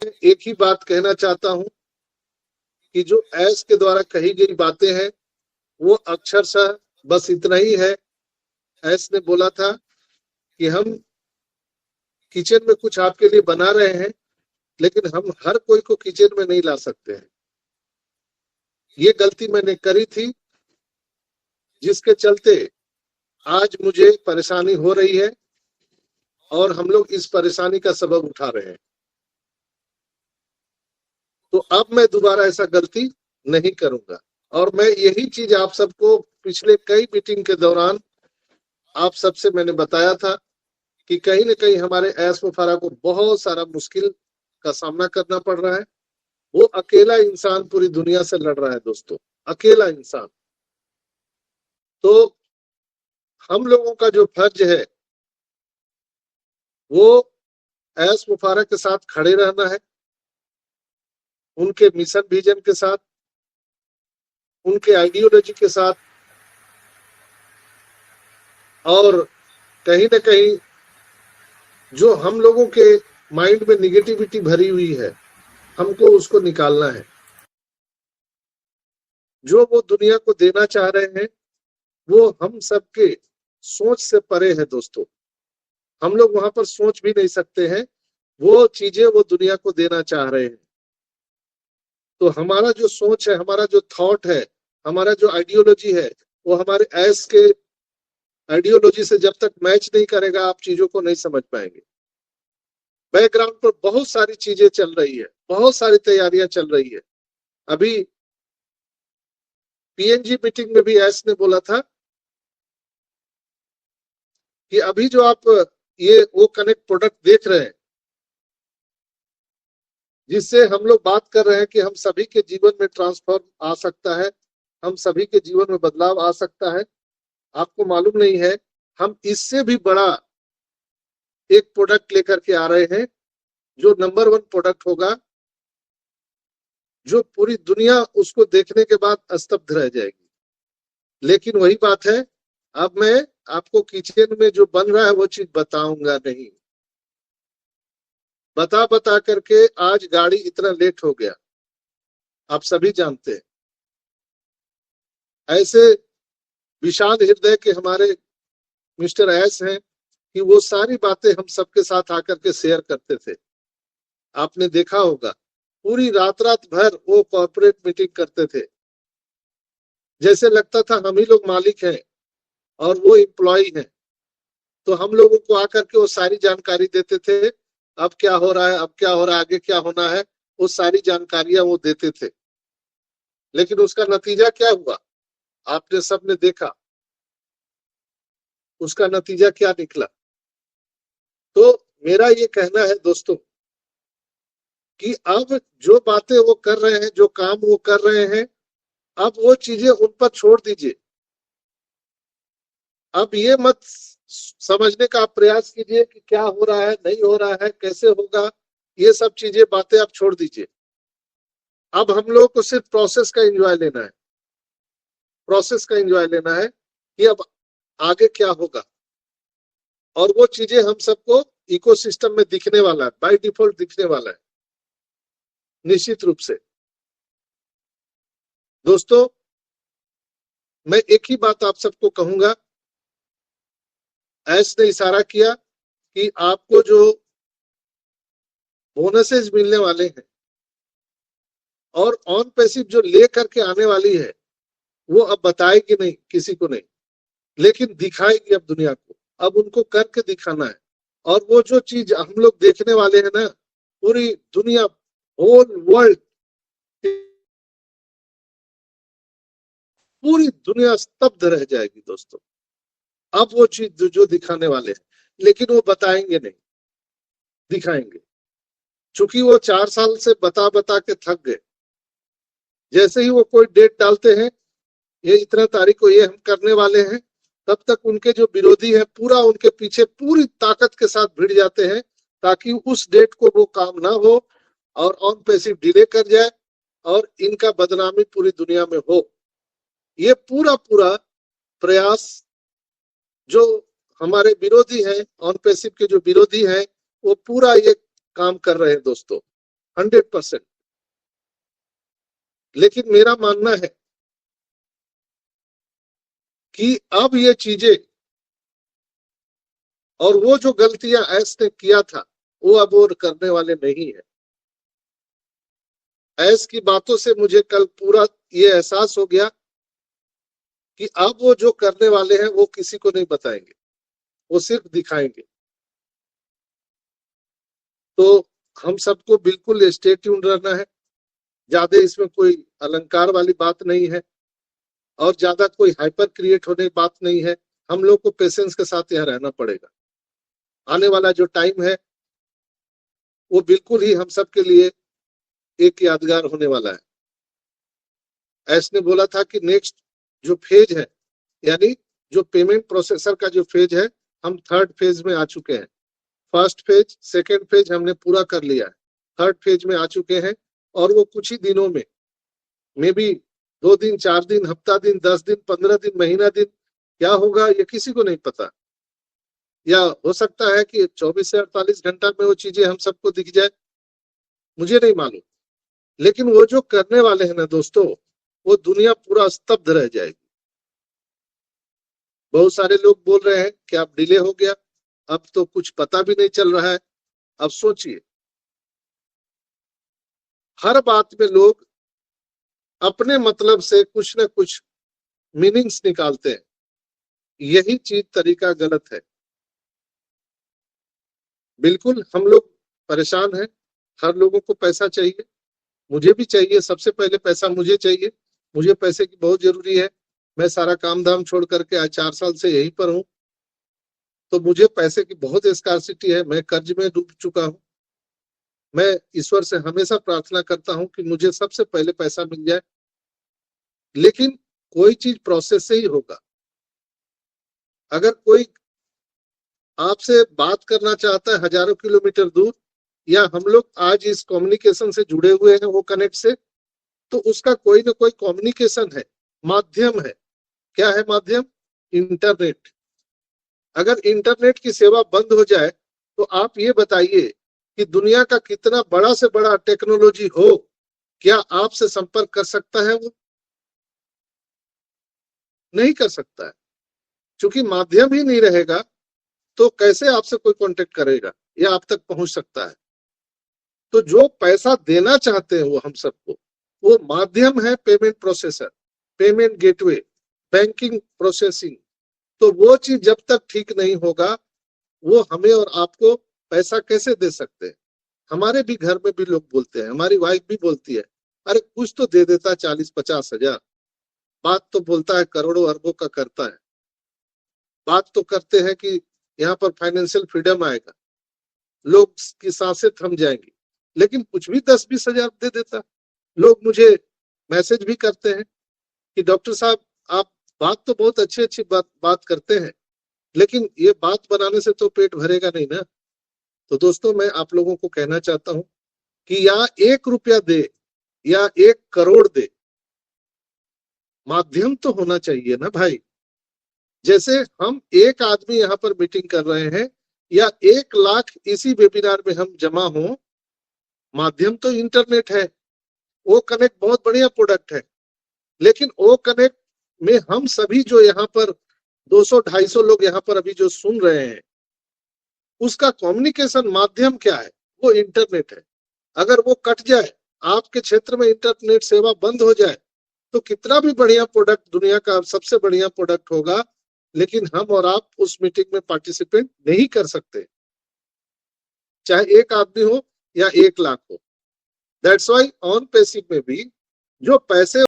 एक ही बात कहना चाहता हूं कि जो ऐस के द्वारा कही गई बातें हैं वो अक्षरशः बस इतना ही है। ऐस ने बोला था कि हम किचन में कुछ आपके लिए बना रहे हैं, लेकिन हम हर कोई को किचन में नहीं ला सकते हैं। ये गलती मैंने करी थी, जिसके चलते आज मुझे परेशानी हो रही है और हम लोग इस परेशानी का सबब उठा रहे हैं। तो अब मैं दोबारा ऐसा गलती नहीं करूंगा। और मैं यही चीज आप सबको पिछले कई मीटिंग के दौरान आप सबसे मैंने बताया था कि कहीं न कहीं हमारे ऐस मुफारा को बहुत सारा मुश्किल का सामना करना पड़ रहा है। वो अकेला इंसान पूरी दुनिया से लड़ रहा है दोस्तों, अकेला इंसान। तो हम लोगों का जो फर्ज है वो ऐस मुफारा के साथ खड़े रहना है, उनके मिशन विजन के साथ, उनके आइडियोलॉजी के साथ, और कहीं न कहीं जो हम लोगों के माइंड में निगेटिविटी भरी हुई है, हमको उसको निकालना है। जो वो दुनिया को देना चाह रहे हैं वो हम सबके सोच से परे है दोस्तों। हम लोग वहां पर सोच भी नहीं सकते हैं वो चीजें वो दुनिया को देना चाह रहे हैं। तो हमारा जो सोच है, हमारा जो थॉट है, हमारा जो आइडियोलॉजी है, वो हमारे ऐस के आइडियोलॉजी से जब तक मैच नहीं करेगा आप चीजों को नहीं समझ पाएंगे। बैकग्राउंड पर बहुत सारी चीजें चल रही है, बहुत सारी तैयारियां चल रही है। अभी पीएनजी मीटिंग में भी ऐस ने बोला था कि अभी जो आप ये वो कनेक्ट प्रोडक्ट देख रहे हैं, जिससे हम लोग बात कर रहे हैं कि हम सभी के जीवन में ट्रांसफॉर्म आ सकता है, हम सभी के जीवन में बदलाव आ सकता है। आपको मालूम नहीं है, हम इससे भी बड़ा एक प्रोडक्ट लेकर के आ रहे हैं जो नंबर 1 प्रोडक्ट होगा, जो पूरी दुनिया उसको देखने के बाद स्तब्ध रह जाएगी। लेकिन वही बात है, अब मैं आपको किचन में जो बन रहा है वो चीज बताऊंगा नहीं। बता बता करके आज गाड़ी इतना लेट हो गया, आप सभी जानते हैं। ऐसे विशाल हृदय के हमारे मिस्टर ऐस हैं कि वो सारी बातें हम सबके साथ आकर के शेयर करते थे। आपने देखा होगा पूरी रात रात भर वो कॉर्पोरेट मीटिंग करते थे, जैसे लगता था हम ही लोग मालिक हैं और वो एम्प्लॉय हैं। तो हम लोगों को आकर के वो सारी जानकारी देते थे, अब क्या हो रहा है, अब क्या हो रहा है, आगे क्या होना है, वो सारी जानकारियां वो देते थे। लेकिन उसका नतीजा क्या हुआ आपने सबने देखा, उसका नतीजा क्या निकला। तो मेरा ये कहना है दोस्तों कि अब जो बातें वो कर रहे हैं, जो काम वो कर रहे हैं, अब वो चीजें उन पर छोड़ दीजिए। अब ये मत समझने का आप प्रयास कीजिए कि क्या हो रहा है, नहीं हो रहा है, कैसे होगा, ये सब चीजें बातें आप छोड़ दीजिए। अब हम लोग को सिर्फ प्रोसेस का एंजॉय लेना है, प्रोसेस का एंजॉय लेना है कि अब आगे क्या होगा। और वो चीजें हम सबको इकोसिस्टम में दिखने वाला है, बाय डिफॉल्ट दिखने वाला है निश्चित रूप से। दोस्तों मैं एक ही बात आप सबको कहूंगा, ऐस ने इशारा किया कि आपको जो बोनसेस मिलने वाले हैं और ऑन पैसिव जो ले करके आने वाली है, वो अब बताएगी नहीं, किसी को नहीं, लेकिन दिखाएगी अब दुनिया को। अब उनको करके दिखाना है। और वो जो चीज हम लोग देखने वाले हैं ना, पूरी दुनिया, होल वर्ल्ड, पूरी दुनिया स्तब्ध रह जाएगी दोस्तों। अब वो चीज जो दिखाने वाले हैं, लेकिन वो बताएंगे नहीं, दिखाएंगे। चूंकि वो 4 साल से बता बता के थक गए। जैसे ही वो कोई डेट डालते हैं, ये इतना तारीख को ये हम करने वाले हैं, तब तक उनके जो विरोधी है पूरा उनके पीछे पूरी ताकत के साथ भिड़ जाते हैं, ताकि उस डेट को वो काम ना हो और ऑन पैसिव डिले कर जाए और इनका बदनामी पूरी दुनिया में हो। ये पूरा पूरा प्रयास जो हमारे विरोधी हैं, ऑन पैसिव के जो विरोधी हैं, वो पूरा ये काम कर रहे हैं दोस्तों। 100%। लेकिन मेरा मानना है कि अब ये चीजें और वो जो गलतियां ऐश ने किया था वो अब वो करने वाले नहीं है। ऐश की बातों से मुझे कल पूरा ये एहसास हो गया कि अब वो जो करने वाले हैं वो किसी को नहीं बताएंगे, वो सिर्फ दिखाएंगे। तो हम सबको बिल्कुल स्टे ट्यून रहना है। ज्यादा इसमें कोई अलंकार वाली बात नहीं है और ज्यादा कोई हाइपर क्रिएट होने की बात नहीं है। हम लोग को पेशेंस के साथ यहाँ रहना पड़ेगा। आने वाला जो टाइम है वो बिल्कुल ही हम सब के लिए एक यादगार होने वाला है। ऐसने बोला था कि नेक्स्ट जो फेज है, यानी जो पेमेंट प्रोसेसर का जो फेज है, हम थर्ड फेज में आ चुके हैं। फर्स्ट फेज, सेकेंड फेज हमने पूरा कर लिया है, थर्ड फेज में आ चुके हैं। और वो कुछ ही दिनों में, मे बी 2 दिन, 4 दिन, हफ्ता दिन, 10 दिन, 15 दिन, महीना दिन, क्या होगा ये किसी को नहीं पता। या हो सकता है कि 24 से 48 घंटा में वो चीजें हम सबको दिख जाए, मुझे नहीं मालूम। लेकिन वो जो करने वाले हैं ना दोस्तों, वो दुनिया पूरा स्तब्ध रह जाएगी। बहुत सारे लोग बोल रहे हैं कि अब डिले हो गया, अब तो कुछ पता भी नहीं चल रहा है। अब सोचिए, हर बात में लोग अपने मतलब से कुछ ना कुछ मीनिंग्स निकालते हैं। यही चीज तरीका गलत है। बिल्कुल हम लोग परेशान हैं, हर लोगों को पैसा चाहिए, मुझे भी चाहिए। सबसे पहले पैसा मुझे चाहिए, मुझे पैसे की बहुत जरूरी है। मैं सारा काम धाम छोड़ करके आज 4 साल से यहीं पर हूँ, तो मुझे पैसे की बहुत स्कार्सिटी है। मैं कर्ज में डूब चुका हूँ। मैं ईश्वर से हमेशा प्रार्थना करता हूँ कि मुझे सबसे पहले पैसा मिल जाए। लेकिन कोई चीज प्रोसेस से ही होगा। अगर कोई आपसे बात करना चाहता है हजारों किलोमीटर दूर, या हम लोग आज इस कम्युनिकेशन से जुड़े हुए हैं वो कनेक्ट से, तो उसका कोई ना कोई कम्युनिकेशन है, माध्यम है। क्या है माध्यम? इंटरनेट। अगर इंटरनेट की सेवा बंद हो जाए तो आप ये बताइए कि दुनिया का कितना बड़ा से बड़ा टेक्नोलॉजी हो, क्या आपसे संपर्क कर सकता है? वो नहीं कर सकता है। क्योंकि माध्यम ही नहीं रहेगा तो कैसे आपसे कोई कांटेक्ट करेगा या आप तक पहुंच सकता है? तो जो पैसा देना चाहते हैं वो हम सबको, वो माध्यम है payment processor, payment gateway, banking processing. तो वो चीज जब तक ठीक नहीं होगा, वो हमें और आपको पैसा कैसे दे सकते हैं? हमारे भी घर में भी लोग बोलते हैं, हमारी वाइफ भी बोलती है, अरे कुछ तो दे देता 40-50 हजार। बात तो बोलता है करोड़ों अरबों का करता है। बात तो करते हैं कि यहाँ पर फाइनेंशियल फ्रीडम आएगा, लोग की सांसें थम जाएंगी, लेकिन कुछ भी 10-20 हजार दे देता। लोग मुझे मैसेज भी करते हैं कि डॉक्टर साहब आप बात तो बहुत अच्छी अच्छी बात करते हैं, लेकिन ये बात बनाने से तो पेट भरेगा नहीं ना। तो दोस्तों, मैं आप लोगों को कहना चाहता हूं कि या 1 रुपया दे या 1 करोड़ दे, माध्यम तो होना चाहिए ना भाई। जैसे हम एक आदमी यहाँ पर मीटिंग कर रहे हैं या 1 लाख इसी वेबिनार में हम जमा हो, माध्यम तो इंटरनेट है। वो कनेक्ट बहुत बढ़िया प्रोडक्ट है, लेकिन वो कनेक्ट में हम सभी जो यहाँ पर 200-250 लोग यहाँ पर अभी जो सुन रहे हैं, उसका कम्युनिकेशन माध्यम क्या है? वो इंटरनेट है। अगर वो कट जाए, आपके क्षेत्र में इंटरनेट सेवा बंद हो जाए, तो कितना भी बढ़िया प्रोडक्ट, दुनिया का सबसे बढ़िया प्रोडक्ट होगा, लेकिन हम और आप उस मीटिंग में पार्टिसिपेट नहीं कर सकते, चाहे एक आदमी हो या 1 लाख हो। दैट्स वाई ऑन पेसिव में भी जो पैसे